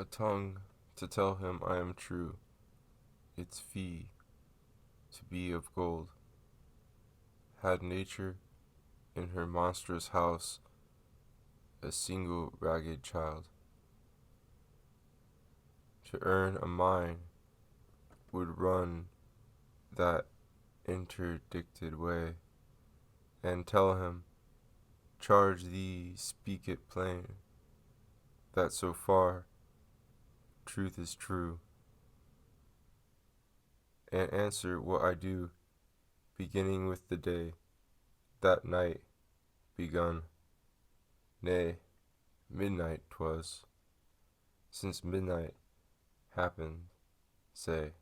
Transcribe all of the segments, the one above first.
A tongue to tell him I am true, its fee to be of gold. Had nature in her monstrous house a single ragged child, to earn a mine would run that interdicted way, and tell him, charge thee, speak it plain, that so far truth is true, and answer what I do, beginning with the day, that night begun. Nay, midnight 'twas, since midnight happened, say,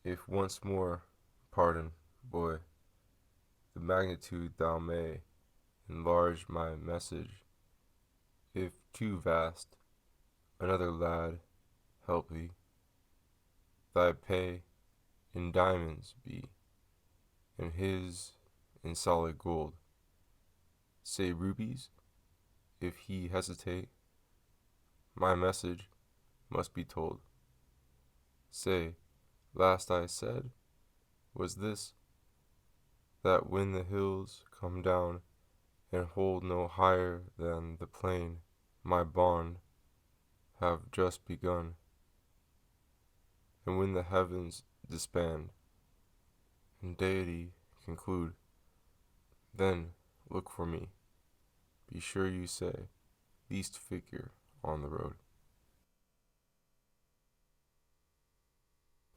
if once more, pardon, boy, the magnitude thou may enlarge my message, if too vast, another lad help thee, thy pay in diamonds be, and his in solid gold. Say rubies, if he hesitate, my message must be told. Say, last I said was this, that when the hills come down and hold no higher than the plain, my bond have just begun, and when the heavens disband and deity conclude, then look for me. Be sure you say, least figure on the road.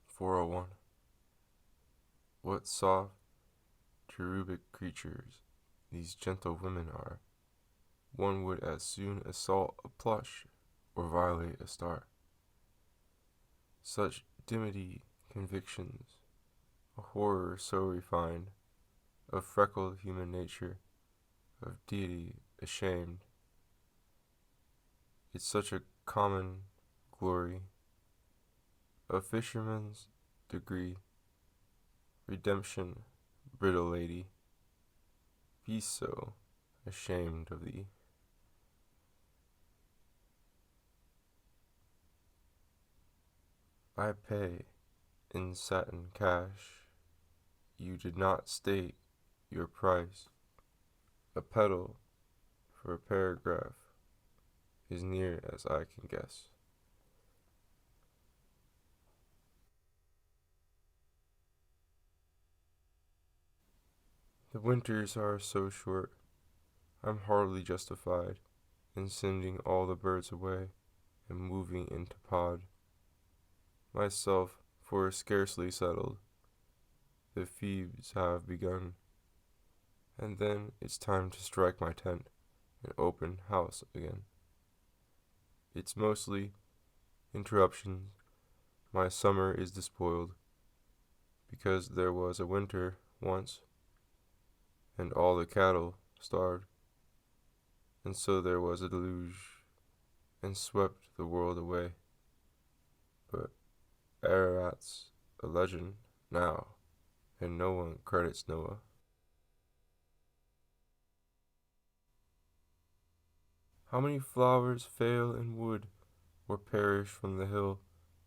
401. What soft, cherubic creatures these gentle women are. One would as soon assault a plush or violate a star. Such dimity convictions, a horror so refined, of freckled human nature, of deity ashamed. It's such a common glory, of fisherman's degree, redemption, brittle lady, be so ashamed of thee. I pay in satin cash. You did not state your price. A petal for a paragraph is near as I can guess. The winters are so short, I'm hardly justified in sending all the birds away and moving into pod. Myself, for scarcely settled, the Phoebes have begun, and then it's time to strike my tent and open house again. It's mostly interruptions. My summer is despoiled, because there was a winter once, and all the cattle starved, and so there was a deluge, and swept the world away. But Ararat's a legend now, and no one credits Noah. How many flowers fail in wood or perish from the hill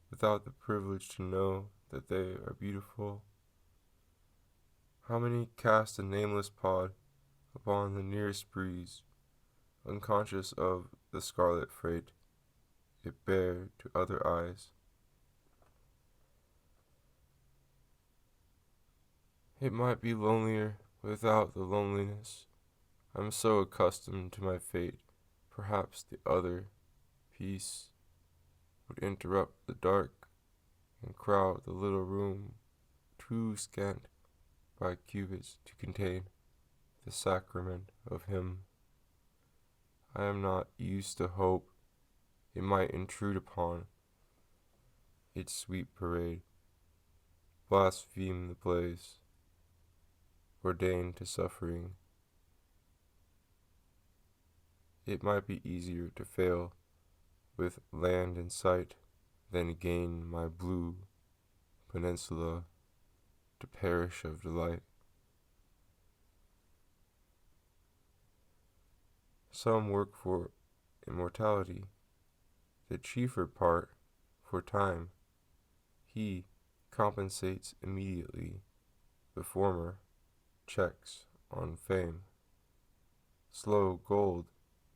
without the privilege to know that they are beautiful? How many cast a nameless pod upon the nearest breeze, unconscious of the scarlet freight it bare to other eyes? It might be lonelier without the loneliness. I'm so accustomed to my fate, perhaps the other peace would interrupt the dark and crowd the little room too scant by cubits to contain the sacrament of him. I am not used to hope it might intrude upon its sweet parade, blaspheme the place, ordained to suffering. It might be easier to fail with land in sight than gain my blue peninsula to perish of delight. Some work for immortality, the chiefer part, for time. He compensates immediately. The former checks on fame. Slow gold,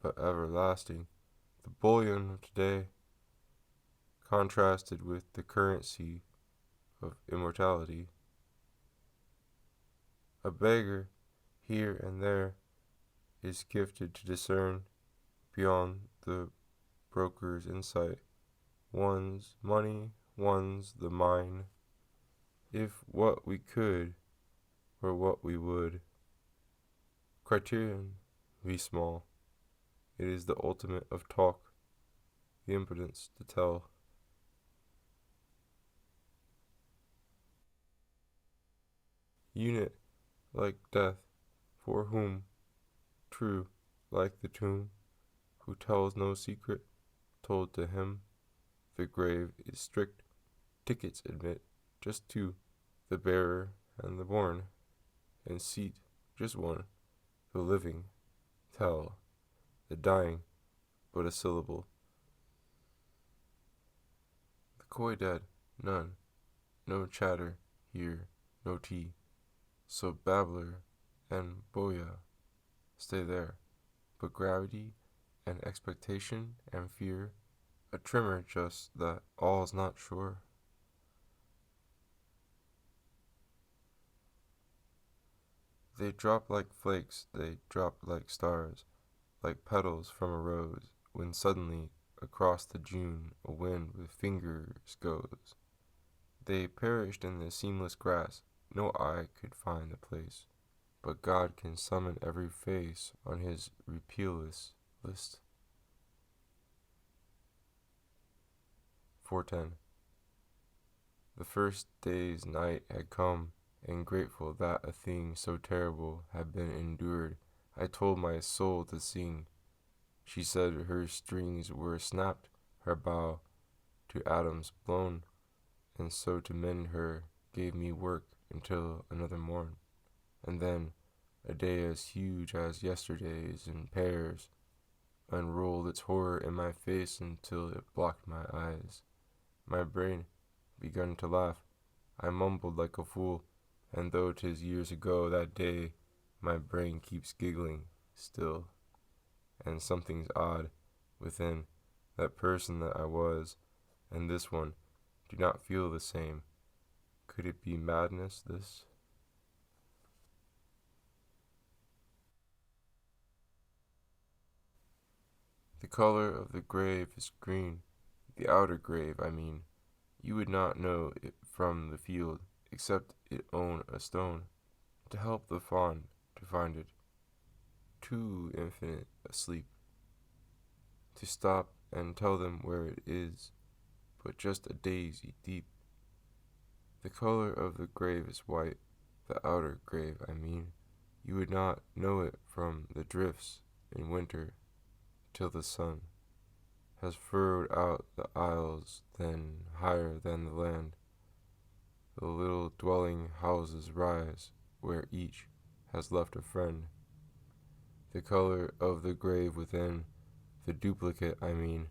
but everlasting. The bullion of today, contrasted with the currency of immortality. A beggar here and there is gifted to discern beyond the broker's insight. One's money, one's the mine. If what we could were what we would. Criterion be small. It is the ultimate of talk, the impotence to tell. Unit like death, for whom, true, like the tomb, who tells no secret, told to him, the grave is strict, tickets admit, just two, the bearer and the born, and seat, just one, the living, tell, the dying, but a syllable. The coy dead, none, no chatter, here, no tea, so babbler and boya stay there, but gravity and expectation and fear, a tremor just that all's not sure. They drop like flakes, they drop like stars, like petals from a rose, when suddenly across the June a wind with fingers goes. They perished in the seamless grass, no eye could find the place, but God can summon every face on his repealless list. 410. The first day's night had come, and grateful that a thing so terrible had been endured, I told my soul to sing. She said her strings were snapped, her bow to atoms blown, and so to mend her gave me work until another morn. And then a day as huge as yesterday's in pairs unrolled its horror in my face until it blocked my eyes. My brain begun to laugh. I mumbled like a fool, and though 'tis years ago that day, my brain keeps giggling still. And something's odd within that person that I was, and this one do not feel the same. Could it be madness, this? The color of the grave is green, the outer grave, I mean. You would not know it from the field, except it own a stone, to help the fond to find it. Too infinite asleep, to stop and tell them where it is, but just a daisy deep. The color of the grave is white, the outer grave, I mean. You would not know it from the drifts in winter, till the sun has furrowed out the aisles, then higher than the land the little dwelling houses rise, where each has left a friend. The color of the grave within, the duplicate, I mean.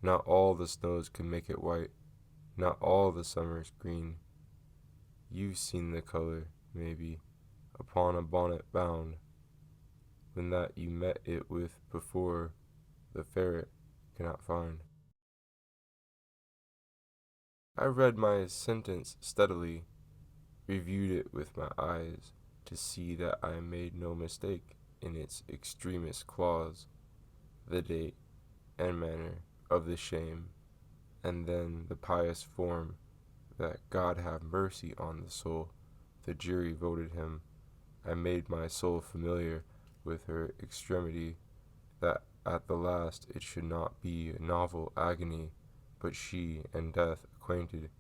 Not all the snows can make it white, not all the summers green. You've seen the color, maybe, upon a bonnet bound, when that you met it with before the ferret cannot find. I read my sentence steadily, reviewed it with my eyes, to see that I made no mistake in its extremest clause, the date and manner of the shame, and then the pious form, that God have mercy on the soul. The jury voted him. I made my soul familiar with her extremity, that at the last it should not be a novel agony, but she and death acquainted,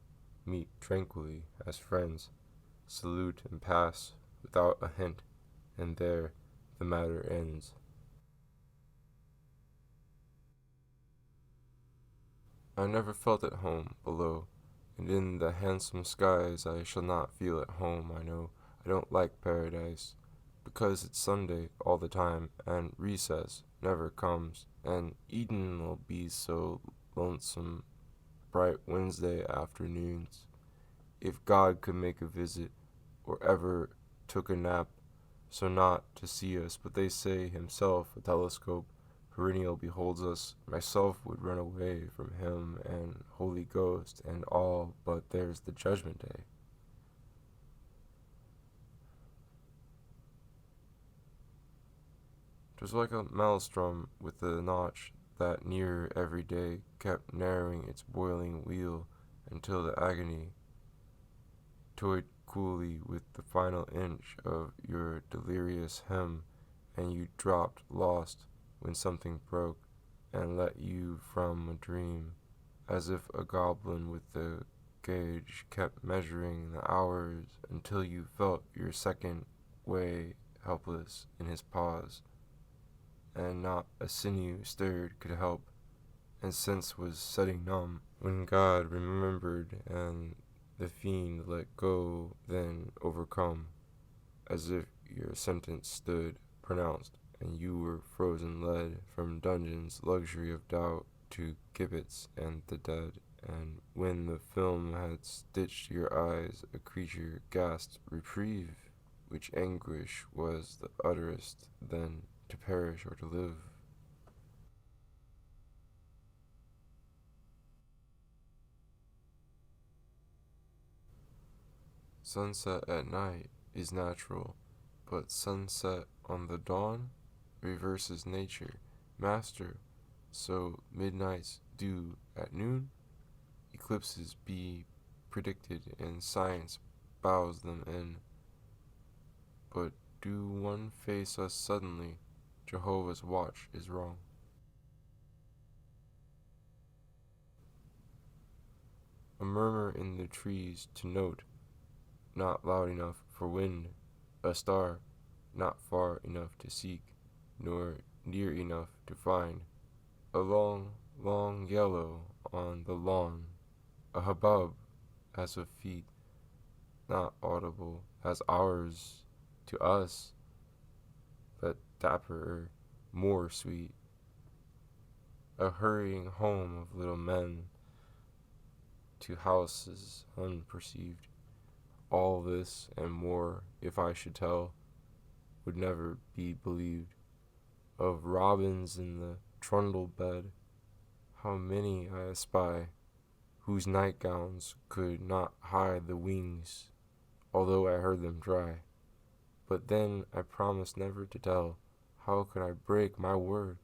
meet tranquilly as friends, salute and pass without a hint, and there the matter ends. I never felt at home below, and in the handsome skies I shall not feel at home, I know. I don't like paradise, because it's Sunday all the time, and recess never comes. And Eden'll be so lonesome, bright Wednesday afternoons. If God could make a visit, or ever took a nap, so not to see us, but they say himself, a telescope, perennial beholds us, myself would run away from him and Holy Ghost and all, but there's the judgment day. 'Twas like a maelstrom with a notch that nearer every day kept narrowing its boiling wheel until the agony toyed coolly with the final inch of your delirious hem, and you dropped lost when something broke and let you from a dream, as if a goblin with the gauge kept measuring the hours until you felt your second way helpless in his paws, and not a sinew stirred could help, and sense was setting numb, when God remembered and the fiend let go, then overcome, as if your sentence stood pronounced, and you were frozen led from dungeons luxury of doubt to gibbets and the dead, and when the film had stitched your eyes, a creature gasped reprieve, which anguish was the utterest then, to perish or to live. Sunset at night is natural, but sunset on the dawn reverses nature. Master, so midnights do at noon, eclipses be predicted, and science bows them in. But do one face us suddenly, Jehovah's watch is wrong. A murmur in the trees to note, not loud enough for wind, a star, not far enough to seek, nor near enough to find, a long, long yellow on the lawn, a hubbub as of feet, not audible as ours to us, but dapperer, more sweet, a hurrying home of little men to houses unperceived. All this and more, if I should tell, would never be believed. Of robins in the trundle bed, how many I espy, whose nightgowns could not hide the wings, although I heard them dry. But then I promised never to tell. How could I break my word?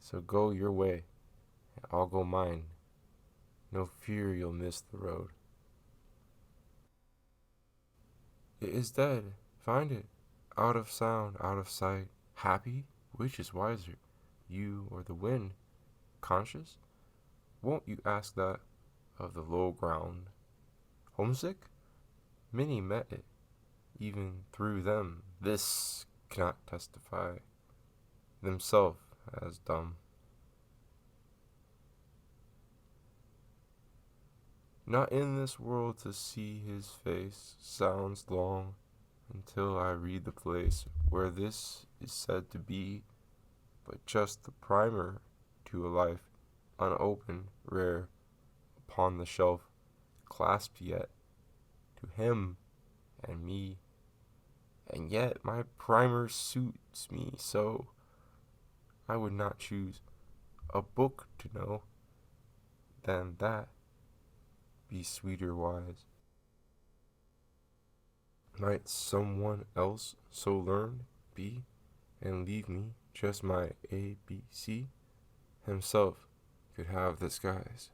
So go your way, and I'll go mine. No fear you'll miss the road. It is dead. Find it. Out of sound, out of sight. Happy? Which is wiser, you or the wind? Conscious? Won't you ask that of the low ground? Homesick? Many met it, even through them. This cannot testify themselves as dumb. Not in this world to see his face sounds long until I read the place where this is said to be, but just the primer to a life unopened, rare, upon the shelf, clasped yet to him and me, and yet my primer suits me so. I would not choose a book to know than that be sweeter wise. Might someone else so learned be, and leave me just my ABC? Himself could have the skies.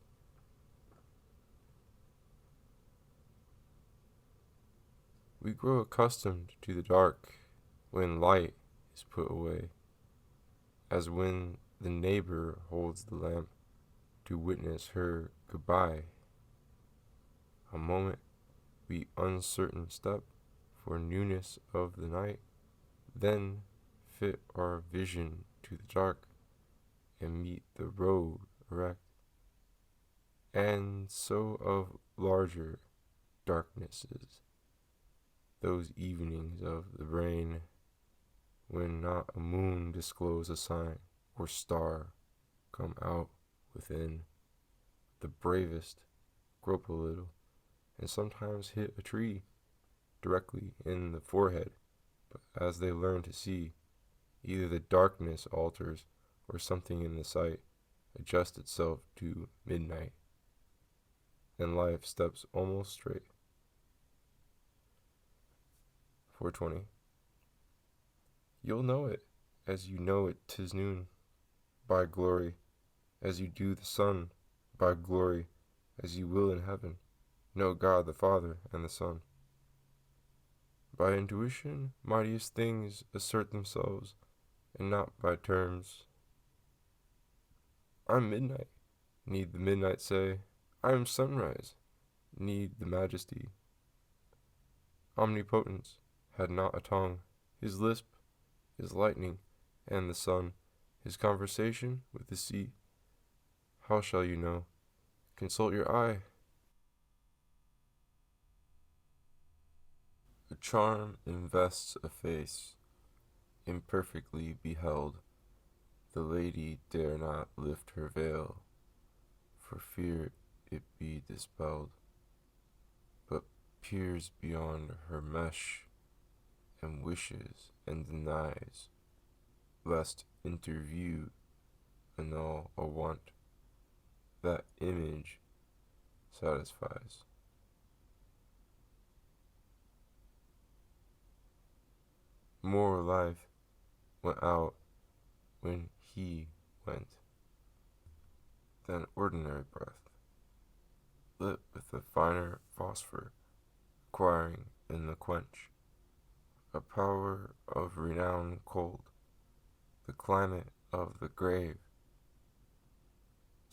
We grow accustomed to the dark when light is put away, as when the neighbor holds the lamp to witness her goodbye. A moment we uncertain step for newness of the night, then fit our vision to the dark and meet the road erect. And so of larger darknesses, those evenings of the brain when not a moon disclose a sign, or star come out within. The bravest grope a little and sometimes hit a tree directly in the forehead, but as they learn to see, either the darkness alters or something in the sight adjusts itself to midnight, and life steps almost straight. 420. You'll know it as you know it 'tis noon, by glory, as you do the sun, by glory, as you will in heaven, know God the Father and the Son. By intuition, mightiest things assert themselves, and not by terms. I'm midnight, need the midnight say. I am sunrise, need the majesty. Omnipotence had not a tongue, his lisp is lightning, and the sun, his conversation with the sea. How shall you know? Consult your eye. A charm invests a face, imperfectly beheld. The lady dare not lift her veil, for fear it be dispelled, but peers beyond her mesh, and wishes and denies, lest interview annul a want that image satisfies. More life went out when he went than ordinary breath, lit with a finer phosphor, acquiring in the quench a power of renown cold, the climate of the grave,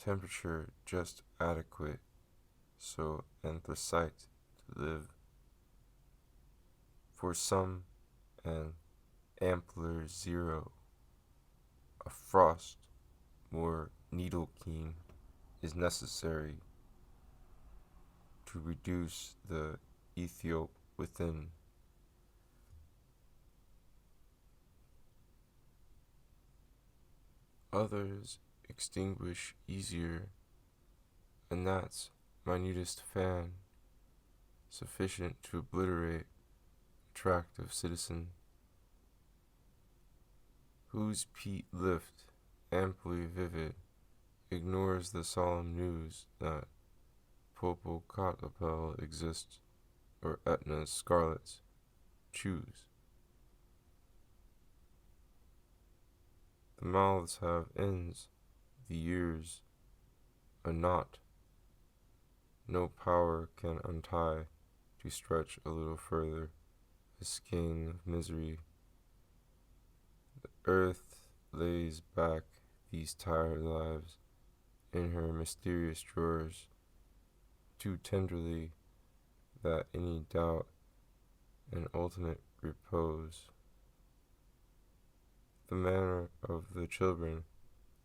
temperature just adequate so anthracite to live. For some an ampler zero, a frost more needle keen is necessary to reduce the Ethiop within. Others extinguish easier, a gnat's minutest fan, sufficient to obliterate a tract of citizen, whose peat lift, amply vivid, ignores the solemn news that Popocatepetl exists, or Etna's scarlets choose. The mouths have ends, the ears a knot. No power can untie to stretch a little further a skein of misery. The earth lays back these tired lives in her mysterious drawers too tenderly that any doubt and ultimate repose. The manner of the children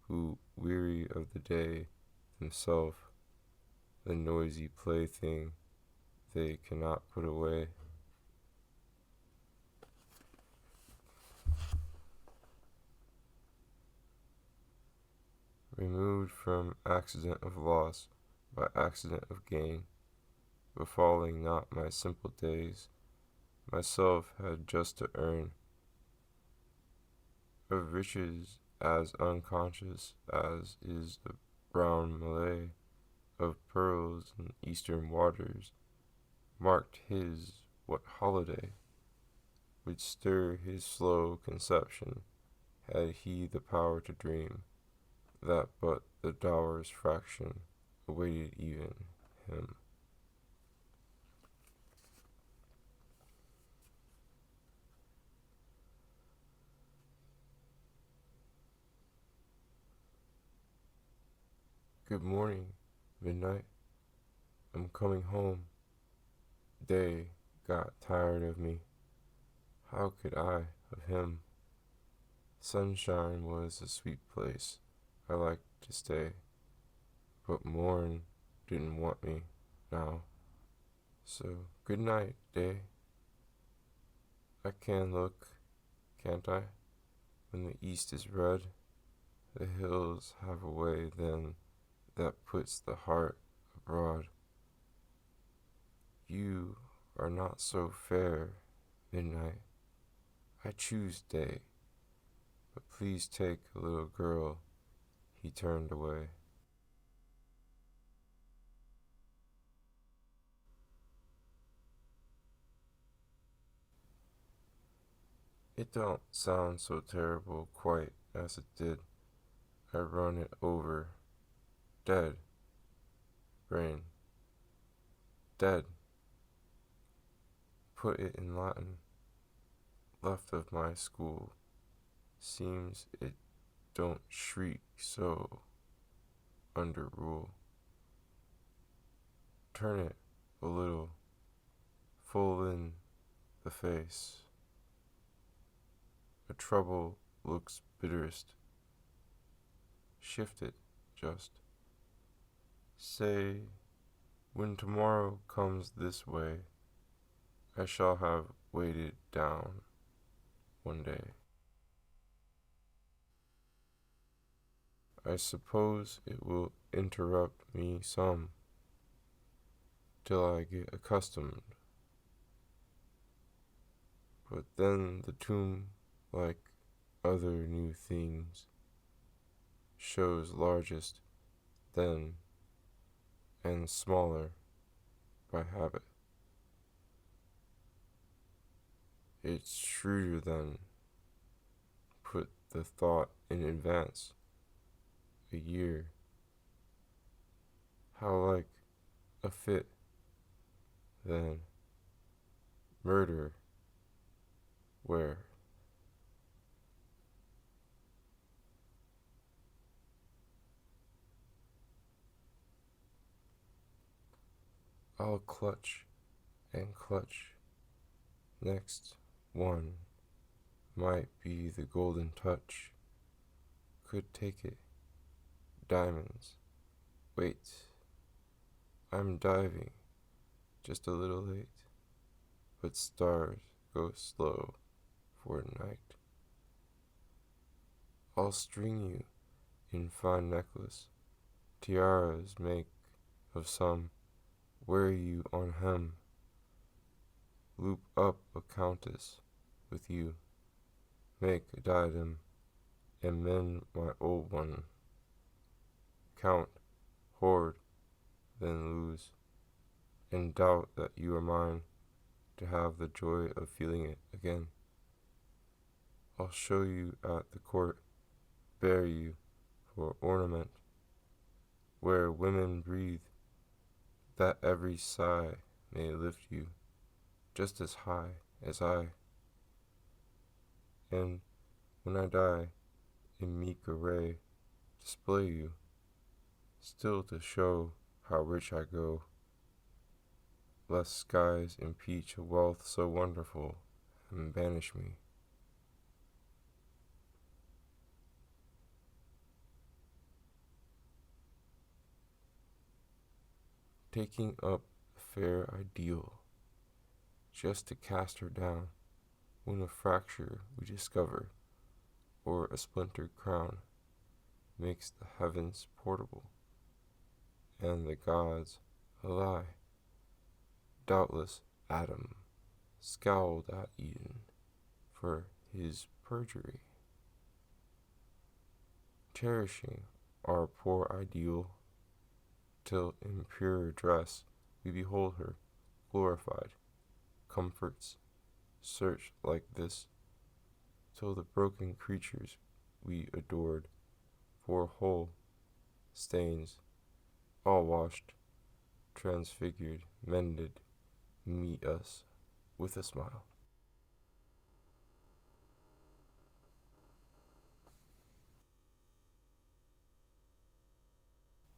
who, weary of the day, themselves the noisy plaything they cannot put away. Removed from accident of loss by accident of gain, befalling not my simple days, myself had just to earn of riches as unconscious as is the brown Malay of pearls in eastern waters, marked his what holiday would stir his slow conception, had he the power to dream that but the dower's fraction awaited even him. Good morning, midnight. I'm coming home. Day got tired of me. How could I of him? Sunshine was a sweet place. I liked to stay. But morn didn't want me now. So good night, day. I can look, can't I, when the east is red? The hills have a way then that puts the heart abroad. You are not so fair, midnight. I choose day, but please take a little girl. He turned away. It don't sound so terrible quite as it did. I run it over. Dead. Brain. Dead. Put it in Latin. Left of my school. Seems it don't shriek so under rule. Turn it a little. Full in the face. A trouble looks bitterest. Shift it just. Say, when tomorrow comes this way, I shall have weighted down one day. I suppose it will interrupt me some till I get accustomed. But then the tomb, like other new things, shows largest then and smaller by habit. It's shrewder then, put the thought in advance, a year. How like a fit, then murder, where? I'll clutch and clutch. Next one might be the golden touch. Could take it. Diamonds. Wait. I'm diving. Just a little late. But stars go slow for night. I'll string you in fine necklace. Tiaras make of some. Wear you on hem. Loop up a countess with you. Make a diadem and mend my old one. Count, hoard, then lose, and doubt that you are mine to have the joy of feeling it again. I'll show you at the court, bear you for ornament, where women breathe, that every sigh may lift you just as high as I. And when I die, in meek array, display you, still to show how rich I go, lest skies impeach a wealth so wonderful and banish me. Taking up a fair ideal, just to cast her down, when a fracture we discover, or a splintered crown, makes the heavens portable, and the gods a lie. Doubtless Adam scowled at Eden for his perjury. Cherishing our poor ideal, till in purer dress we behold her glorified. Comforts search like this, till the broken creatures we adored, for whole stains, all washed, transfigured, mended, meet us with a smile.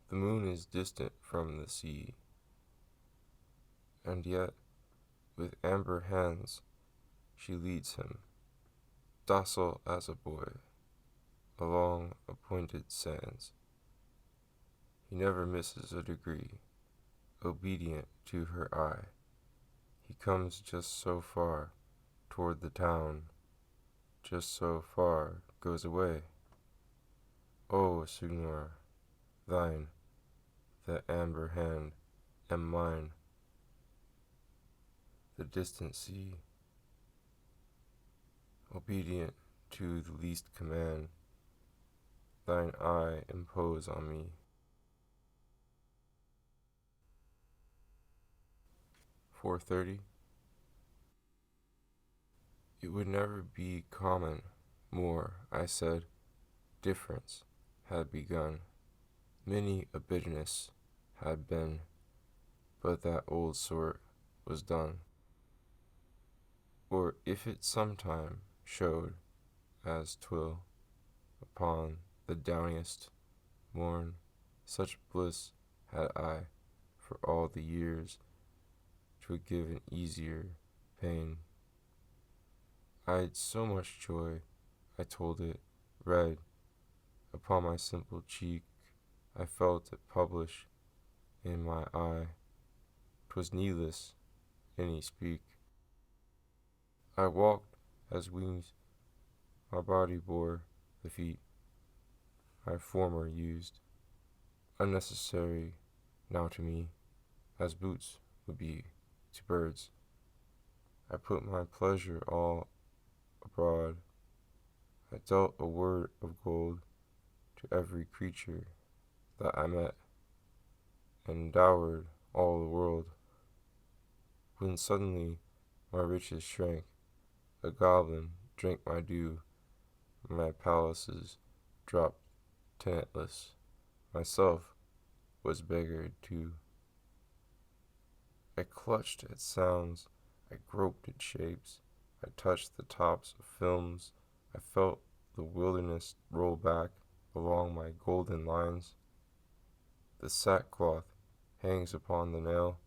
The moon is distant from the sea, and yet with amber hands she leads him, docile as a boy, along appointed sands. He never misses a degree, obedient to her eye. He comes just so far toward the town, just so far goes away. O Signor, thine the amber hand, and mine the distant sea, obedient to the least command, thine eye impose on me. 4:30. It would never be common more, I said. Difference had begun. Many a bitterness had been, but that old sort was done. Or if it sometime showed, as 'twill, upon the downiest morn, such bliss had I for all the years 'twould give an easier pain. I'd so much joy, I told it, red upon my simple cheek. I felt it publish in my eye. 'Twas needless any speak. I walked as wings my body bore the feet I former used, unnecessary now to me, as boots would be to birds. I put my pleasure all abroad. I dealt a word of gold to every creature that I met, and dowered all the world. When suddenly my riches shrank, a goblin drank my dew, my palaces dropped tenantless, myself was beggared too. I clutched at sounds, I groped at shapes, I touched the tops of films, I felt the wilderness roll back along my golden lines. The sackcloth hangs upon the nail,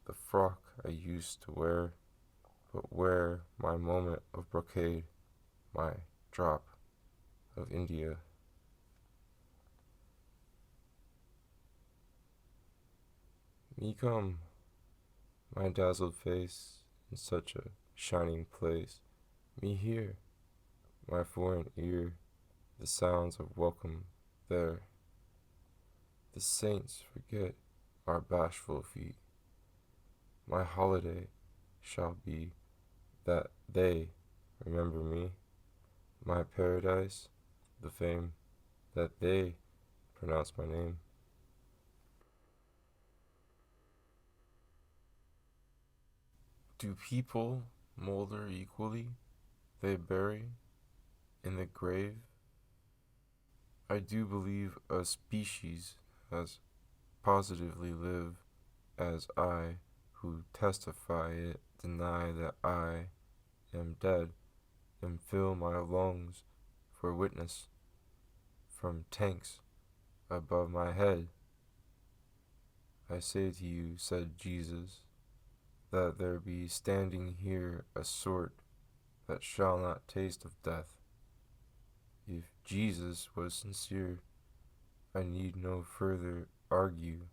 the frock I used to wear, but where my moment of brocade, my drop of India. Me come, my dazzled face in such a shining place. Me hear, my foreign ear, the sounds of welcome there. The saints forget our bashful feet. My holiday shall be that they remember me. My paradise, the fame that they pronounce my name. Do people molder equally? They bury in the grave? I do believe a species as positively live as I, who testify it, deny that I am dead, and fill my lungs for witness from tanks above my head. I say to you, said Jesus, that there be standing here a sort that shall not taste of death. If Jesus was sincere, I need no further argue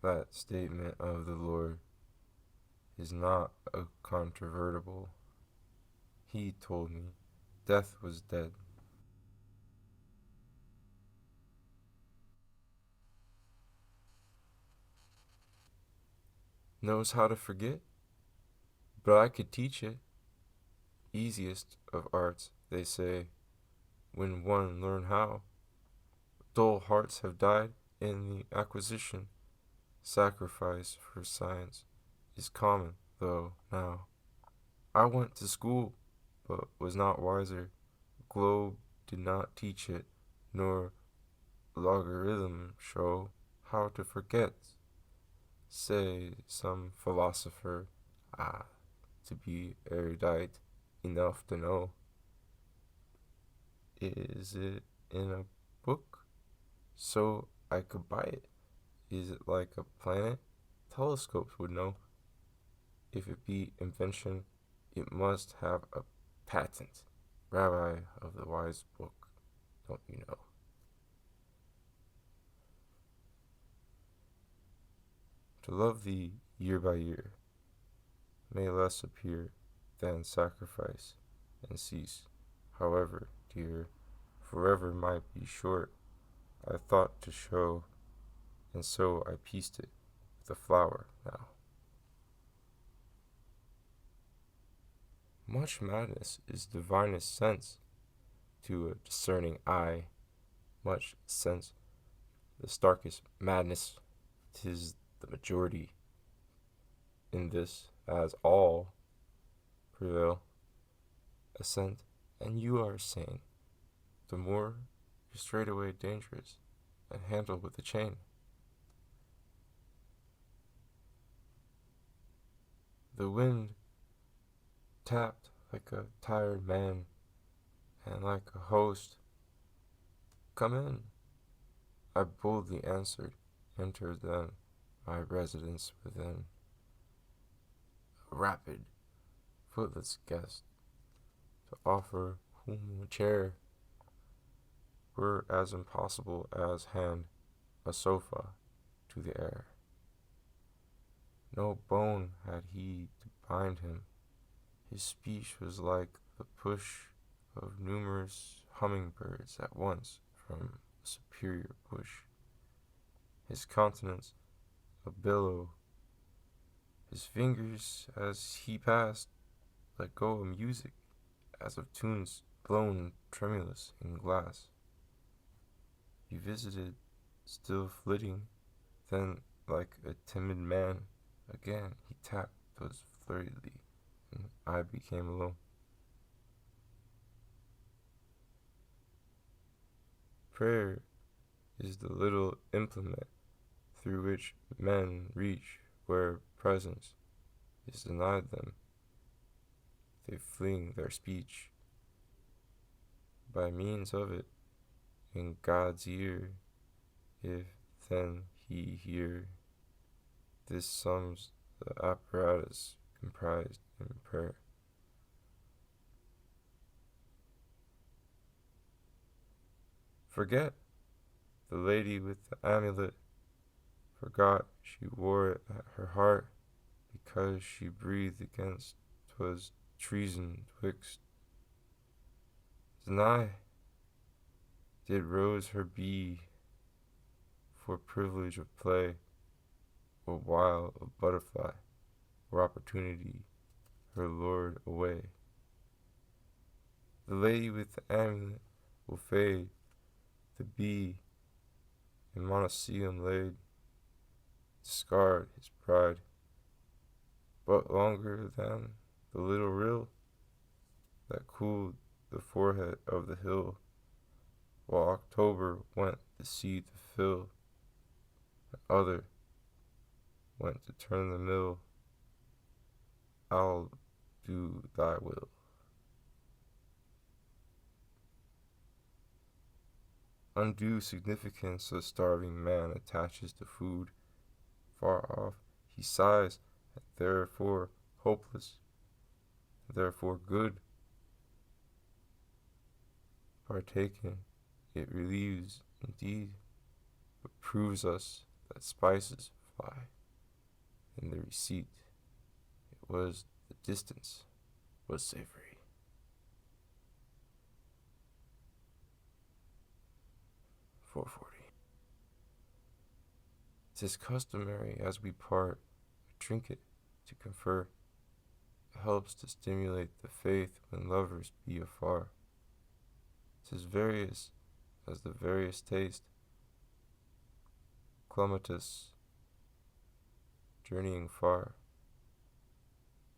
that statement of the Lord is not a controvertible. He told me death was dead. Knows how to forget? But I could teach it. Easiest of arts, they say, when one learn how. Dull hearts have died in the acquisition. Sacrifice for science is common, though, now. I went to school, but was not wiser. Globe did not teach it, nor logarithm show how to forget. Say some philosopher, to be erudite enough to know. Is it in a book? So I could buy it. Is it like a planet? Telescopes would know. If it be invention, it must have a patent. Rabbi of the wise book, don't you know? To love thee year by year may less appear than sacrifice and cease. However, dear, forever might be short. I thought to show, and so I pieced it with a flower now. Much madness is divinest sense to a discerning eye, much sense the starkest madness. 'Tis the majority in this, as all prevail, assent, and you are sane. The more you're straightway dangerous, and handle with a chain. The wind tapped like a tired man, and like a host, "Come in," I boldly answered, entered then my residence within. A rapid, footless guest, to offer whom a chair were as impossible as hand a sofa to the air. No bone had he to bind him. His speech was like the push of numerous hummingbirds at once from a superior bush. His countenance a billow. His fingers, as he passed, let go of music, as of tunes blown tremulous in glass. He visited, still flitting, then, like a timid man, again he tapped those flurriedly, and I became alone. Prayer is the little implement through which men reach where presence is denied them. They fling their speech by means of it in God's ear, if then he hear. This sums the apparatus comprised in prayer. Forget the lady with the amulet, forgot she wore it at her heart, because she breathed against 'twas treason twixt. Deny did rose her be for privilege of play, or while a butterfly, or opportunity her lord away. The lady with the amulet will fade, the bee in monasteum laid, discard his pride, but longer than the little rill that cooled the forehead of the hill, while October went the seed to fill, and other went to turn the mill. I'll do thy will. Undue significance a starving man attaches to food. Far off he sighs, and therefore hopeless, therefore good. Partaken, it relieves indeed, but proves us that spices fly in the receipt. It was the distance was savory. 440. 'Tis customary as we part, a trinket to confer. It helps to stimulate the faith when lovers be afar. 'Tis various as the various taste. Clematis, journeying far,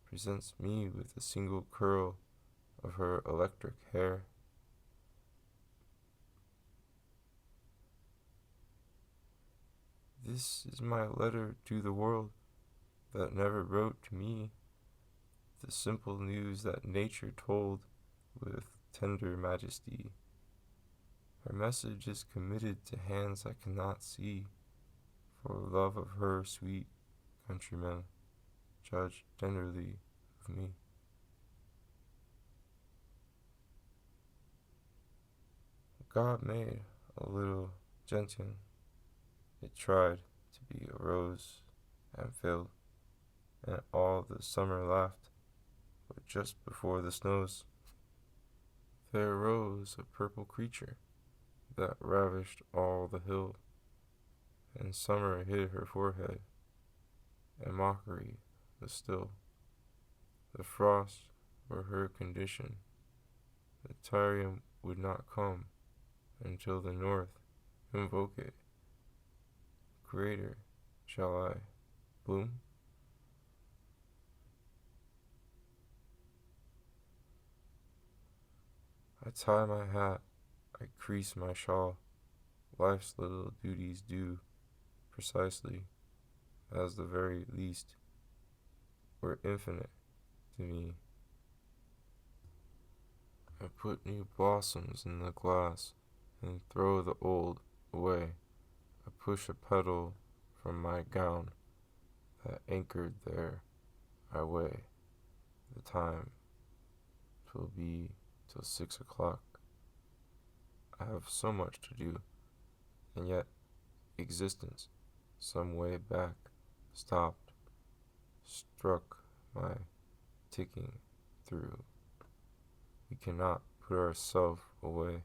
presents me with a single curl of her electric hair. This is my letter to the world that never wrote to me the simple news that nature told with tender majesty. Her message is committed to hands I cannot see, for love of her sweet countrymen judge tenderly of me. God made a little gentian. It tried to be a rose and failed, and all the summer laughed, but just before the snows there arose a purple creature, that ravished all the hill, and summer hid her forehead, and mockery was still. The frost were her condition. The Tyrium would not come until the north invoke it. Greater shall I bloom? I tie my hat, I crease my shawl. Life's little duties do precisely as the very least were infinite to me. I put new blossoms in the glass and throw the old away. I push a petal from my gown that anchored there. I weigh the time. 'Twill be till 6 o'clock. I have so much to do, and yet existence, some way back, stopped, struck my ticking through. We cannot put ourselves away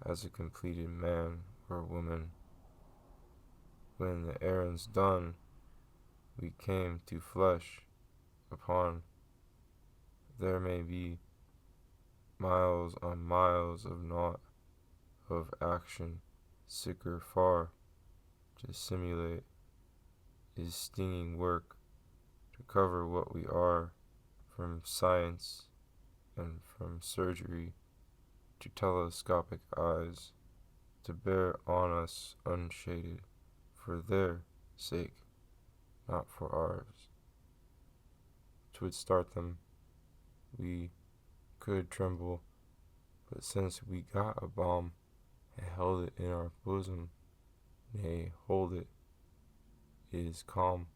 as a completed man or woman. When the errand's done, we came to flesh upon. There may be miles on miles of naught, of action, sicker far. To simulate is stinging work, to cover what we are from science and from surgery to telescopic eyes, to bear on us unshaded, for their sake, not for ours. 'Twould start them, we could tremble, but since we got a bomb and held it in our bosom, nay, hold it, it is calm.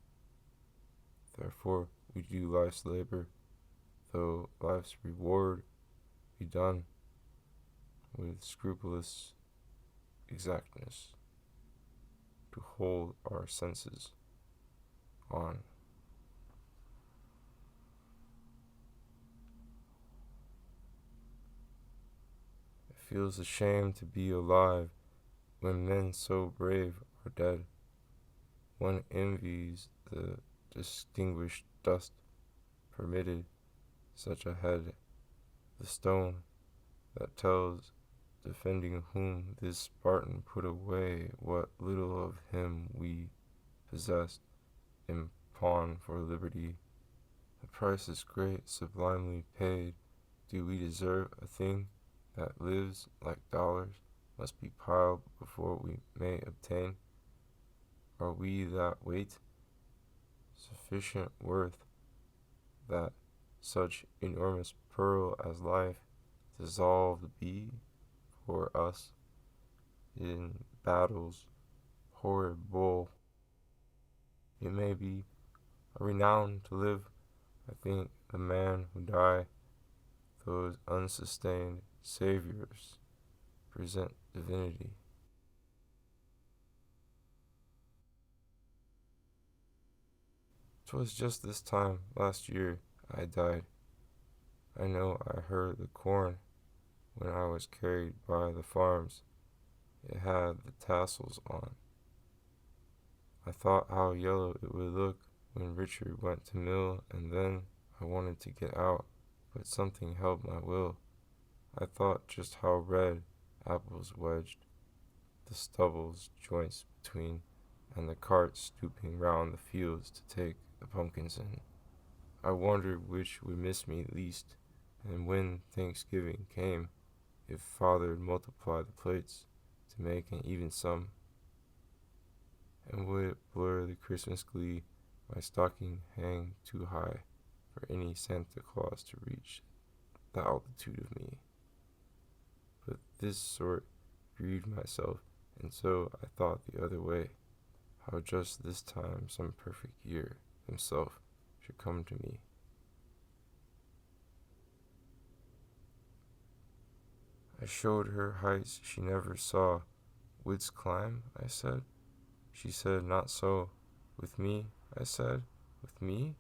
Therefore we do life's labor, though life's reward be done with scrupulous exactness, to hold our senses on. It feels a shame to be alive when men so brave are dead. One envies the distinguished dust permitted such a head, the stone that tells defending whom this Spartan put away what little of him we possessed in pawn for liberty. The price is great, sublimely paid. Do we deserve a thing that lives like dollars, must be piled before we may obtain? Are we that weight? Sufficient worth that such enormous pearl as life dissolved be for us in battle's horrid bowl? It may be a renown to live. I think the man who died, those unsustained saviors present divinity. 'Twas just this time last year I died. I know I heard the corn when I was carried by the farms. It had the tassels on. I thought how yellow it would look when Richard went to mill, and then I wanted to get out, but something held my will. I thought just how red apples wedged, the stubble's joints between, and the cart stooping round the fields to take the pumpkins in. I wondered which would miss me least, and when Thanksgiving came, if father'd multiply the plates to make an even sum. And would it blur the Christmas glee, my stocking hang too high for any Santa Claus to reach the altitude of me? But this sort grieved myself, and so I thought the other way, how just this time some perfect year himself should come to me. I showed her heights she never saw. Wouldst climb? I said. She said, not so. With me? I said. With me?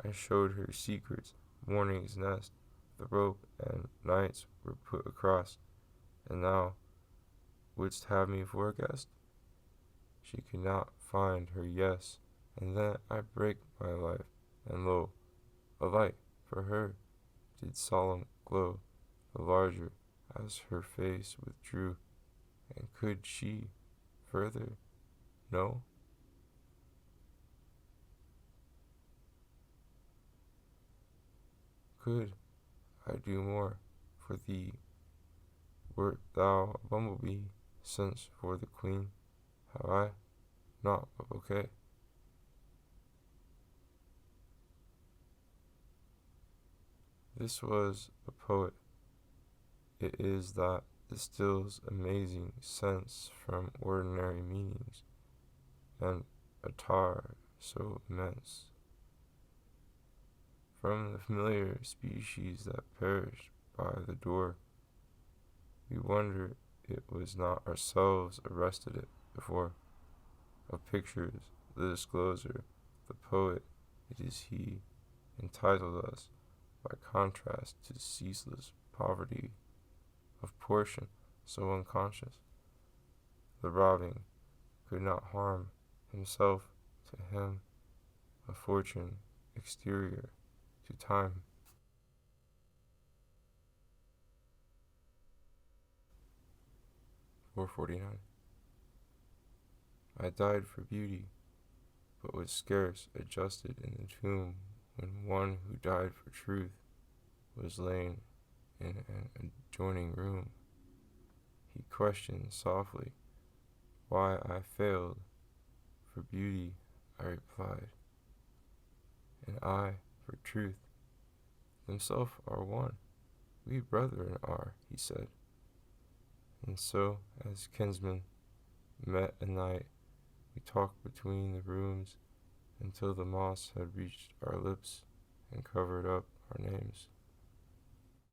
I showed her secrets, morning's nest, the rope and nights were put across, and now wouldst have me for a guest? She could not find her yes, and then I break my life, and lo, a light for her did solemn glow, the larger as her face withdrew, and could she further know? Could I do more for thee? Wert thou a bumblebee, since for the queen have I not a bouquet? This was a poet. It is that distills amazing sense from ordinary meanings, and attire so immense. From the familiar species that perished by the door, we wonder it was not ourselves arrested it before. Of pictures, the discloser, the poet, it is he, entitled us, by contrast to ceaseless poverty of portion so unconscious. The robbing could not harm himself to him, a fortune exterior to time. 449. I died for beauty, but was scarce adjusted in the tomb when one who died for truth was lain in an adjoining room. He questioned softly why I failed. For beauty, I replied, and I for truth. Themself are one. We brethren are, he said. And so, as kinsmen met at night, we talked between the rooms until the moss had reached our lips and covered up our names.